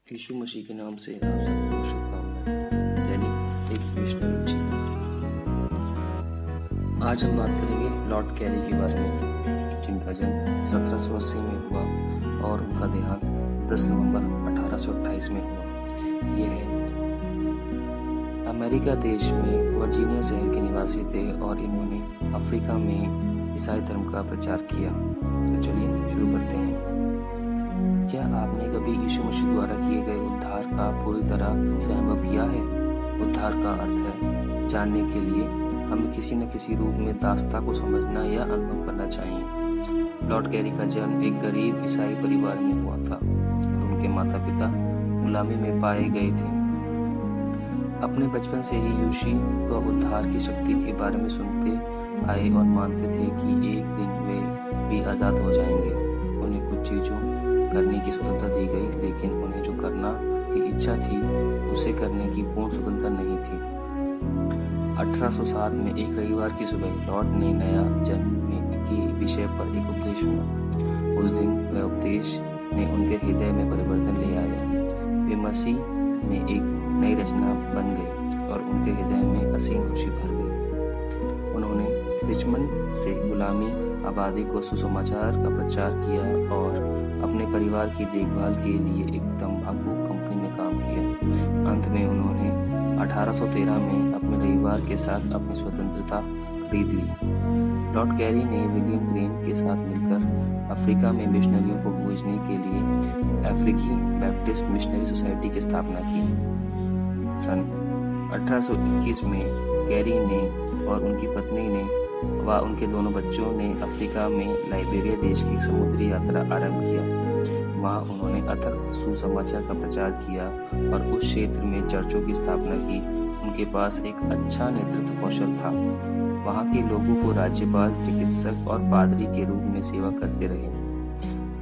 यीशु मसीह के नाम से आप सबको शुभकामनाएं। दैनिक एक मिशनरी जीवन। आज हम बात करेंगे लॉर्ड कैरी के बारे में, जिनका जन्म 1780 में हुआ और उनका देहांत 10 नवंबर 1828 में हुआ। ये है अमेरिका देश में वर्जीनिया शहर के निवासी थे और इन्होंने अफ्रीका में ईसाई धर्म का प्रचार किया। तो चलिए शुरू करते हैं। क्या आपने कभी यीशु मसीह द्वारा किए गए उद्धार का पूरी तरह से अनुभव किया है? उद्धार का अर्थ है जानने के लिए हमें किसी न किसी रूप में दास्ता को समझना या अनुभव करना चाहिए। लॉर्ड कैरी का जन्म एक गरीब ईसाई परिवार में हुआ था और उनके माता पिता गुलामी में पाए गए थे। अपने बचपन से ही यीशु का उद्धार की शक्ति के बारे में सुनते आए और मानते थे कि एक दिन वे भी आज़ाद हो जाएंगे। उन्हें कुछ चीज़ों करने की स्वतंत्रता दी गई, लेकिन उन्हें जो करना की इच्छा थी उसे करने की पूर्ण स्वतंत्रता नहीं थी। 1807 में एक रविवार की सुबह लॉर्ड ने नया जन्म के विषय पर एक उपदेश हुआ। उस दिन वह उपदेश ने उनके हृदय में परिवर्तन ले आया। वे मसीह में एक नई रचना बन गई और उनके हृदय में असीम खुशी भर गई। उन्होंने रिचमंड से गुलामी आबादी को सुसमाचार का प्रचार किया और अपने परिवार की देखभाल के लिए एक तंबाकू कंपनी में काम किया। अंत में उन्होंने 1813 में अपने रविवार के साथ अपनी स्वतंत्रता खरीद ली। लॉर्ड कैरी ने विलियम ग्रेन के साथ मिलकर अफ्रीका में मिशनरियों को भेजने के लिए अफ्रीकी बैप्टिस्ट मिशनरी सोसाइटी की स्थापना की। सन 1821 में कैरी ने और उनकी पत्नी ने व उनके दोनों बच्चों ने अफ्रीका में लाइबेरिया देश की समुद्री यात्रा आरंभ किया। वहां उन्होंने अथक सुसमाचार का प्रचार किया और उस क्षेत्र में चर्चों की स्थापना की। उनके पास एक अच्छा नेतृत्व कौशल था। वहां के लोगों को राज्यपाल, चिकित्सक और पादरी के रूप में सेवा करते रहे।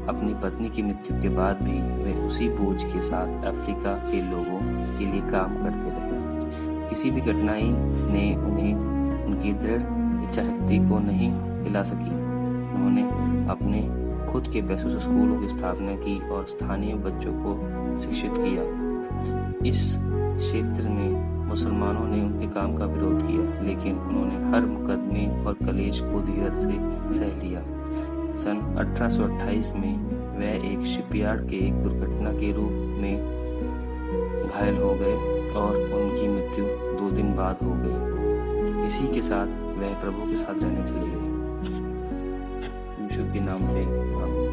अपनी पत्नी की मृत्यु के बाद भी वे उसी बोझ के साथ अफ्रीका के लोगों के लिए काम करते रहे। किसी भी कठिनाई ने उन्हें उनकी दृढ़ इच्छा शक्ति को नहीं हिला सकी। उन्होंने अपने खुद के पैसों से स्कूलों की स्थापना की और स्थानीय बच्चों को शिक्षित किया। इस क्षेत्र में मुसलमानों ने उनके काम का विरोध किया, लेकिन उन्होंने हर मुकदमे और कलेश को धीरज से सह लिया। सन 1828 में वह एक शिपयार्ड के एक दुर्घटना के रूप में घायल हो गए और उनकी मृत्यु 2 दिन बाद हो गई। इसी के साथ वह प्रभु के साथ रहने चले गए। यीशु के नाम पे आमीन।